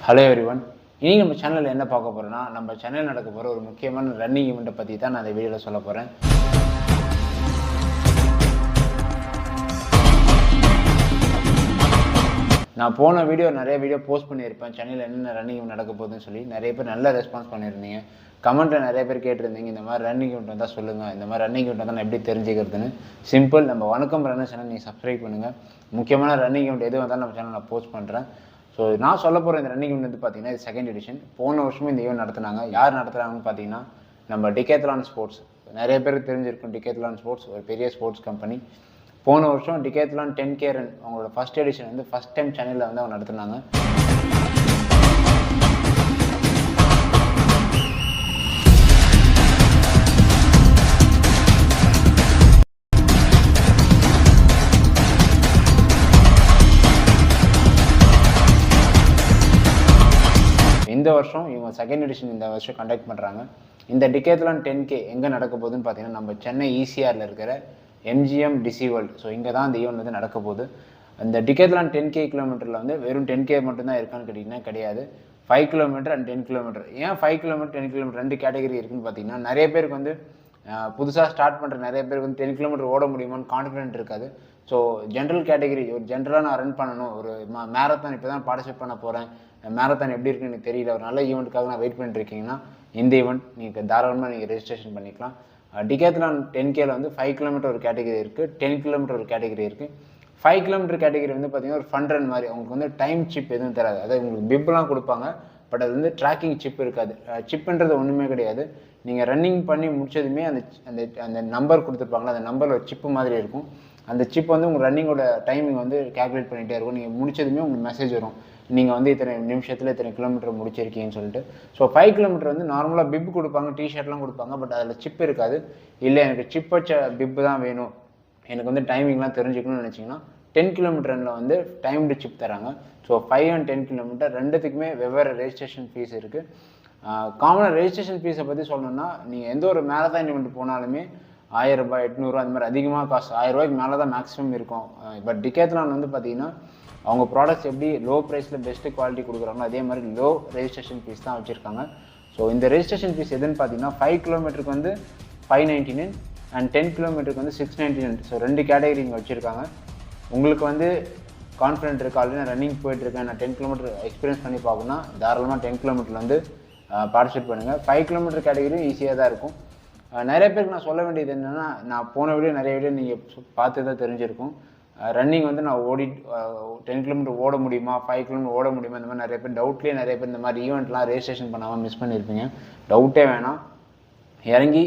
Hello everyone. இனி நம்ம சேனலில் என்ன பார்க்க போகிறோன்னா, நம்ம சேனல் நடக்க போகிற ஒரு முக்கியமான ரன்னிங் ஈவெண்ட்டை பற்றி தான் நான் இந்த வீடியோவில் சொல்ல போகிறேன். நான் போன நிறைய வீடியோ போஸ்ட் பண்ணியிருப்பேன். சென்னையில் என்னென்ன ரன்னிங் ஈவெண்ட் நடக்க போகுதுன்னு சொல்லி நிறைய பேர் நல்ல ரெஸ்பான்ஸ் பண்ணியிருந்தீங்க. கமெண்ட்டில் நிறைய பேர் கேட்டிருந்தீங்க, இந்த மாதிரி ரன்னிங் ஈவெண்ட் வந்தால் சொல்லுங்கள், இந்த மாதிரி ரன்னிங் ஈவெண்ட் வந்தால் நான் எப்படி தெரிஞ்சுக்கிறதுன்னு. சிம்பிள், நம்ம வணக்கம் ரன்னர் சேனல் நீங்கள் சப்ஸ்கிரைப் பண்ணுங்கள். முக்கியமான ரன்னிங் ஈவெண்ட் எது வந்தாலும் நம்ம சேனல் நான் போஸ்ட் பண்ணுறேன். ஸோ நான் சொல்ல போகிற இந்த ரன்னிங் ஈவெண்ட் வந்து பார்த்தீங்கன்னா இது செகண்ட் எடிஷன். போன வருஷமும் இந்த ஈவெண்ட் நடத்துனாங்க. யார் நடத்துகிறாங்கன்னு பார்த்தீங்கன்னா நம்ம டிகேத்லான் ஸ்போர்ட்ஸ். நிறைய பேருக்கு தெரிஞ்சிருக்கும், டிகேத்லான் ஸ்போர்ட்ஸ் ஒரு பெரிய ஸ்போர்ட்ஸ் கம்பெனி. போன வருஷம் டிகேத்லான் 10K ரன் அவங்களோட ஃபஸ்ட் எடிஷன் வந்து ஃபஸ்ட் டைம் சென்னையில் வந்து அவங்க நடத்துனாங்க. இந்த வருஷம் இவங்க செகண்ட் எடிஷன் இந்த வருஷம் கண்டக்ட் பண்ணுறாங்க. இந்த டிகேத்லான் 10K எங்கே நடக்க போகுதுன்னு பார்த்தீங்கன்னா நம்ம சென்னை ECRல இருக்கிற MGM டிசி வேர்ல்டு. ஸோ இங்கே தான் இந்த ஈவெண்ட் வந்து நடக்க போகுது. அந்த டிகேத்லான் 10K கிலோமீட்டரில் வந்து வெறும் 10K மட்டும்தான் இருக்கான்னு கேட்டிங்கன்னா கிடையாது. 5 கிலோமீட்டர் அண்ட் 10 கிலோமீட்டர். ஏன் 5 கிலோமீட்டர் 10 கிலோமீட்டர் ரெண்டு கேட்டகரி இருக்குன்னு பார்த்தீங்கன்னா, நிறைய பேருக்கு வந்து புதுசாக ஸ்டார்ட் பண்ணுற நிறைய பேருக்கு வந்து 10 கிலோமீட்டர் ஓட முடியுமான்னு கான்ஃபிடென்ட் இருக்காது. ஸோ ஜென்ரல் கேட்டகரி, ஒரு ஜென்ரலாக நான் ரன் பண்ணணும், ஒரு மேரத்தான் இப்போ தான் பார்ட்டிசிபேட் பண்ண போகிறேன், மேரத்தான் எப்படி இருக்குன்னு எனக்கு தெரியல, ஒரு நல்ல ஈவெண்ட்டுக்காக நான் வெயிட் பண்ணிட்டுருக்கீங்கன்னா இந்த ஈவெண்ட் நீங்கள் தாராளமாக நீங்கள் ரெஜிஸ்ட்ரேஷன் பண்ணிக்கலாம். டிகேத்லான் 10Kல வந்து 5 கிலோமீட்டர் ஒரு கேட்டகரி இருக்குது, 10 கிலோமீட்டர் ஒரு கேட்டகரி இருக்குது. 5 கிலோமீட்டர் கேட்டகரி வந்து பார்த்தீங்கன்னா ஒரு ஃபன் ரன் மாதிரி. உங்களுக்கு வந்து டைம் சிப் எதுவும் தராது. அதாவது உங்களுக்கு பிப்லாம் கொடுப்பாங்க, பட் அது வந்து ட்ராக்கிங் சிப் இருக்காது. சிப்புன்றது ஒன்றுமே கிடையாது. நீங்கள் ரன்னிங் பண்ணி முடிச்சதுமே அந்த அந்த அந்த நம்பர் கொடுத்துருப்பாங்களா, அந்த நம்பரில் ஒரு சிப்பு மாதிரி இருக்கும். அந்த சிப் வந்து உங்கள் ரன்னிங்கோட டைமிங் வந்து கேல்குலேட் பண்ணிகிட்டே இருக்கும். நீங்கள் முடிச்சதுமே உங்களுக்கு மெசேஜ் வரும், நீங்கள் வந்து இத்தனை நிமிஷத்தில் இத்தனை கிலோமீட்டர் முடிச்சிருக்கீங்கன்னு சொல்லிட்டு. ஸோ 5 கிலோமீட்டர் வந்து நார்மலாக பிப் கொடுப்பாங்க, டிஷர்ட்லாம் கொடுப்பாங்க, பட் அதில் சிப் இருக்காது. இல்லை எனக்கு சிப் வச்ச பிப்பு தான் வேணும், எனக்கு வந்து டைமிங்லாம் தெரிஞ்சுக்கணும்னு நினச்சிங்கன்னா 10 கிலோமீட்டர் ரனில் வந்து டைம்டு சிப் தராங்க. ஸோ 5 and 10 கிலோமீட்டர் ரெண்டுத்துக்குமே வெவ்வேறு ரெஜிஸ்ட்ரேஷன் ஃபீஸ் இருக்குது. காமனாக ரெஜிஸ்ட்ரேஷன் ஃபீஸை பற்றி சொல்லணும்னா, நீங்கள் எந்த ஒரு மேரத்தான் ஈவெண்ட் போனாலுமே 1000 ரூபாய் 800 அந்த மாதிரி அதிகமாக காசு, 1000 ரூபாய்க்கு மேலே தான் மேக்ஸிமம் இருக்கும். பட் டிகேத்லான் வந்து பார்த்தீங்கன்னா அவங்க ப்ராடக்ட்ஸ் எப்படி லோ ப்ரைஸில் பெஸ்ட்டு குவாலிட்டி கொடுக்குறாங்களோ அதே மாதிரி லோ ரெஜிஸ்ட்ரேஷன் ஃபீஸ் தான் வச்சுருக்காங்க. ஸோ இந்த ரெஜிஸ்ட்ரேஷன் ஃபீஸ் எதுன்னு பார்த்தீங்கன்னா 5 கிலோமீட்டருக்கு வந்து 599 அண்ட் 10 கிலோமீட்டருக்கு வந்து 699. ஸோ ரெண்டு கேட்டகரி இங்கே வச்சுருக்காங்க. உங்களுக்கு வந்து கான்ஃபிடென்ட் இருக்குது, ஆல்ரெடி நான் ரன்னிங் போயிட்டுருக்கேன், நான் 10 கிலோமீட்டர் எக்ஸ்பீரியன்ஸ் பண்ணி பார்க்கணும்னா தாராளமாக 10 கிலோமீட்டரில் வந்து பார்ட்டிசிபேட் பண்ணுங்கள். 5 கிலோமீட்டர் கேட்டகரியும் ஈஸியாக தான் இருக்கும். நிறைய பேருக்கு நான் சொல்ல வேண்டியது என்னென்னா, நான் போன வீடியோ நிறைய வீடியோ நீங்கள் பார்த்து தான் தெரிஞ்சிருக்கும். ரன்னிங் வந்து நான் 10 கிலோமீட்டர் ஓட முடியுமா, 5 கிலோமீட்டர் ஓட முடியுமா, இந்த மாதிரி நிறைய பேர் டவுட்லேயே நிறைய பேர் இந்த மாதிரி ஈவெண்ட்லாம் ரெஜிஸ்ட்ரேஷன் பண்ணாமல் மிஸ் பண்ணியிருப்பீங்க. டவுட்டே வேணாம், இறங்கி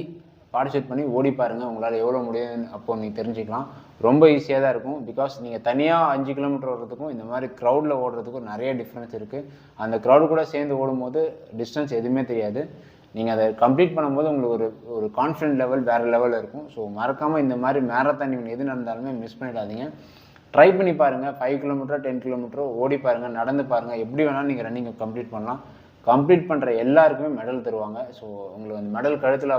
பார்ட்டிசிபேட் பண்ணி ஓடி பாருங்கள், உங்களால் எவ்வளோ முடியுதுன்னு அப்போது நீங்கள் தெரிஞ்சுக்கலாம். ரொம்ப ஈஸியாக தான் இருக்கும். பிகாஸ் நீங்கள் தனியாக 5 கிலோமீட்டர் ஓடுறதுக்கும் இந்த மாதிரி க்ரௌடில் ஓடுறதுக்கும் நிறைய டிஃப்ரென்ஸ் இருக்குது. அந்த க்ரௌடு கூட சேர்ந்து ஓடும்போது டிஸ்டன்ஸ் எதுவுமே தெரியாது. நீங்கள் அதை கம்ப்ளீட் பண்ணும்போது உங்களுக்கு ஒரு கான்ஃபிடென்ட் லெவல் வேறு லெவலில் இருக்கும். ஸோ மறக்காமல் இந்த மாதிரி மேரத்தான் நீங்கள் எது நடந்தாலுமே மிஸ் பண்ணிடாதீங்க. ட்ரை பண்ணி பாருங்கள். 5 கிலோமீட்டரோ 10 கிலோமீட்டரோ ஓடி பாருங்கள், நடந்து பாருங்கள், எப்படி வேணாலும் நீங்கள் ரன்னிங்கை கம்ப்ளீட் பண்ணலாம். கம்ப்ளீட் பண்ணுற எல்லாருக்குமே மெடல் தருவாங்க. ஸோ உங்களுக்கு அந்த மெடல் கழுத்தில்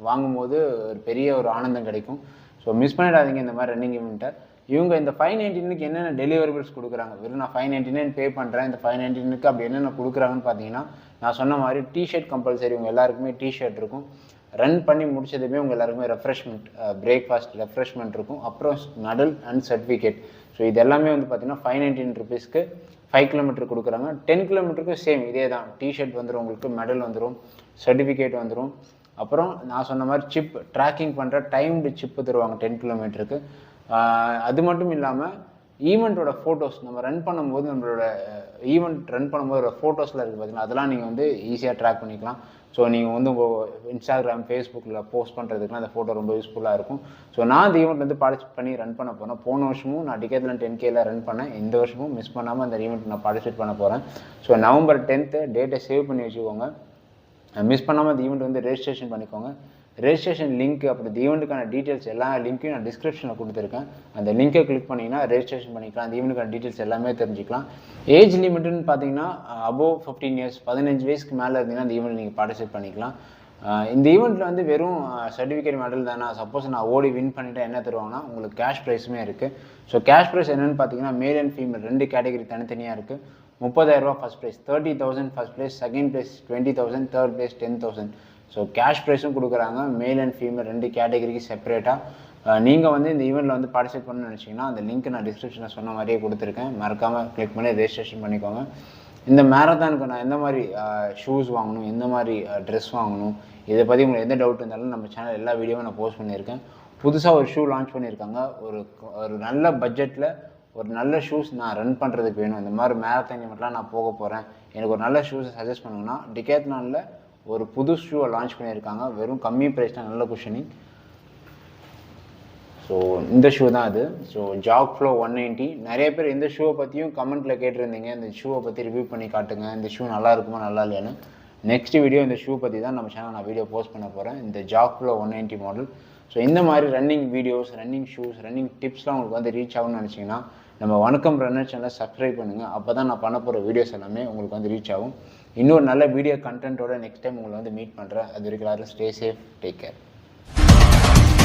வாங்கும்போது ஒரு பெரிய ஒரு ஆனந்தம் கிடைக்கும். ஸோ மிஸ் பண்ணிடாதீங்க இந்த மாதிரி ரன்னிங் ஈவெண்ட்டை. இவங்க இந்த 599க்கு என்னென்ன டெலிவரபிள்ஸ் கொடுக்குறாங்க, வெறும் நான் 599 பே பண்ணுறேன், இந்த 599க்கு அப்படி என்னென்ன கொடுக்குறாங்கன்னு பார்த்தீங்கன்னா, நான் சொன்ன மாதிரி டிஷர்ட் கம்பல்சரி, உங்கள் எல்லாருக்குமே டிஷர்ட் இருக்கும். ரன் பண்ணி முடிச்சதுமே உங்கள் எல்லாருக்குமே ரெஃப்ரெஷ்மெண்ட், பிரேக்ஃபாஸ்ட் ரெஃப்ரெஷ்மெண்ட் இருக்கும். அப்புறம் மெடல் அண்ட் சர்டிஃபிகேட். ஸோ இது எல்லாமே வந்து பார்த்தீங்கன்னா 599 ருபீஸ்க்கு 5 கிலோமீட்டர் கொடுக்குறாங்க. 10 கிலோமீட்டருக்கு சேம் இதே தான். டிஷர்ட் வந்துடும், உங்களுக்கு மெடல் வந்துடும், சர்டிஃபிகேட் வந்துடும். அப்புறம் நான் சொன்ன மாதிரி சிப், ட்ராக்கிங் பண்ணுற டைம்டு சிப்பு தருவாங்க 10 கிலோமீட்டருக்கு. அது மட்டும் இல்லாமல் ஈவெண்ட்டோட ஃபோட்டோஸ் நம்ம ரன் பண்ணும்போது, நம்மளோட ஈவெண்ட் ரன் பண்ணும்போது ஃபோட்டோஸில் இருக்குது பார்த்தீங்கன்னா, அதெல்லாம் நீங்கள் வந்து ஈஸியாக ட்ராக் பண்ணிக்கலாம். ஸோ நீங்கள் வந்து உங்கள் இன்ஸ்டாகிராம், ஃபேஸ்புக்கில் போஸ்ட் பண்ணுறதுக்குலாம் அந்த ஃபோட்டோ ரொம்ப யூஸ்ஃபுல்லாக இருக்கும். ஸோ நான் இந்த ஈவெண்ட் வந்து பார்ட்டிசிபேட் பண்ணி ரன் பண்ண போகிறேன். போன வருஷமும் நான் டிகேத்லான் 10Kல ரன் பண்ணேன். இந்த வருஷமும் மிஸ் பண்ணாமல் அந்த ஈவெண்ட் நான் பார்ட்டிசிபேட் பண்ண போகிறேன். ஸோ November 10th டேட்டை சேவ் பண்ணி வச்சுக்கோங்க. மிஸ் பண்ணாமல் அந்த ஈவெண்ட் வந்து ரெஜிஸ்ட்ரேஷன் பண்ணிக்கோங்க. ரெஜிஸ்ட்ரேஷன் லிங்க், அப்புறம் இந்த ஈவெண்ட்டுக்கான டீட்டெயில்ஸ் எல்லா லிங்க்கையும் நான் டிஸ்கிரிப்ஷனில் கொடுத்துருக்கேன். அந்த லிங்கை கிளிக் பண்ணிங்கன்னா ரெஜிஸ்ட்ரேஷன் பண்ணிக்கலாம். அந்த ஈவெண்ட்டுக்கான டீட்டெயில்ஸ் எல்லாமே தெரிஞ்சுக்கலாம். ஏஜ் லிமிட்டுன்னு பார்த்தீங்கன்னா அபோவ் 15 இயர்ஸ், 15 வயசுக்கு மேலே இருந்தீங்கன்னா அந்த ஈவெண்ட் நீங்கள் பார்ட்டிசிபேட் பண்ணிக்கலாம். இந்த ஈவெண்ட்டில் வந்து வெறும் சர்டிஃபிகேட் மெடல் தானே, சப்போஸ் நான் ஓடி வின் பண்ணிவிட்டு என்ன தருவாங்கன்னா உங்களுக்கு கேஷ் ப்ரைஸுமே இருக்குது. ஸோ கேஷ் ப்ரைஸ் என்னென்னு பார்த்தீங்கன்னா மேல் அண்ட் ஃபீமேல் ரெண்டு கேட்டகரி தனித்தனியாக இருக்குது. 30,000 first prize, 30,000 first prize, second prize 20,000, third prize 10,000. So cash ப்ரைஸும் கொடுக்குறாங்க. மேல் அண்ட் ஃபீமேல் 2 கேட்டகரிக்கு செப்பரேட்டாக. நீங்கள் வந்து இந்த ஈவெண்ட்டில் வந்து பார்ட்டிசிபேட் பண்ணணும்னு நினச்சிங்கன்னா அந்த லிங்க் நான் டிஸ்கிரிப்ஷனில் சொன்ன மாதிரியே கொடுத்துருக்கேன். மறக்காமல் கிளிக் பண்ணி ரெஜிஸ்ட்ரேஷன் பண்ணிக்கோங்க. இந்த மேரத்தானுக்கு நான் எந்த மாதிரி ஷூஸ் வாங்கணும், எந்த மாதிரி ட்ரெஸ் வாங்கணும், இதை பற்றி உங்களுக்கு எந்த டவுட் இருந்தாலும் நம்ம சேனல் எல்லா வீடியோவும் நான் போஸ்ட் பண்ணியிருக்கேன். புதுசாக ஒரு ஷூ லான்ச் பண்ணியிருக்காங்க. ஒரு நல்ல பட்ஜெட்டில் ஒரு நல்ல ஷூஸ் நான் ரன் பண்ணுறதுக்கு வேணும், இந்த மாதிரி மேரத்தான் ஈவெண்ட்லாம் நான் போக போகிறேன், எனக்கு ஒரு நல்ல ஷூஸை சஜஸ்ட் பண்ணுங்கன்னா டிகேத்லானில் ஒரு புது ஷூவை லான்ச் பண்ணியிருக்காங்க. வெறும் கம்மி ப்ரைஸ் தான், நல்ல குஷனிங். ஸோ இந்த ஷூ தான் அது. ஸோ ஜாக் ஃப்ளோ 190. நிறைய பேர் இந்த ஷூவை பற்றியும் கமெண்ட்டில் கேட்டிருந்தீங்க, இந்த ஷூவை பற்றி ரிவ்யூ பண்ணி காட்டுங்க, இந்த ஷூ நல்லா இருக்குமா நல்லா இல்லையான்னு. நெக்ஸ்ட் வீடியோ இந்த ஷூ பற்றி தான் நம்ம சேனல் நான் வீடியோ போஸ்ட் பண்ண போகிறேன், இந்த ஜாக் ஃப்ளோ 190 மாடல். ஸோ இந்த மாதிரி running videos, running shoes, running டிப்ஸ்லாம் உங்களுக்கு வந்து ரீச் ஆகும்னு நினச்சிங்கன்னா நம்ம வணக்கம் ரன்னர் சேனலை சப்ஸ்கிரைப் பண்ணுங்கள். அப்போ தான் நான் பண்ண போகிற வீடியோஸ் எல்லாமே உங்களுக்கு வந்து ரீச் ஆகும். இன்னொரு நல்ல வீடியோ கண்டென்ட்டோட நெக்ஸ்ட் டைம் உங்களை வந்து மீட் பண்ணுறேன். அது வரைக்கும் எல்லாரும் ஸ்டே சேஃப், டேக் கேர்.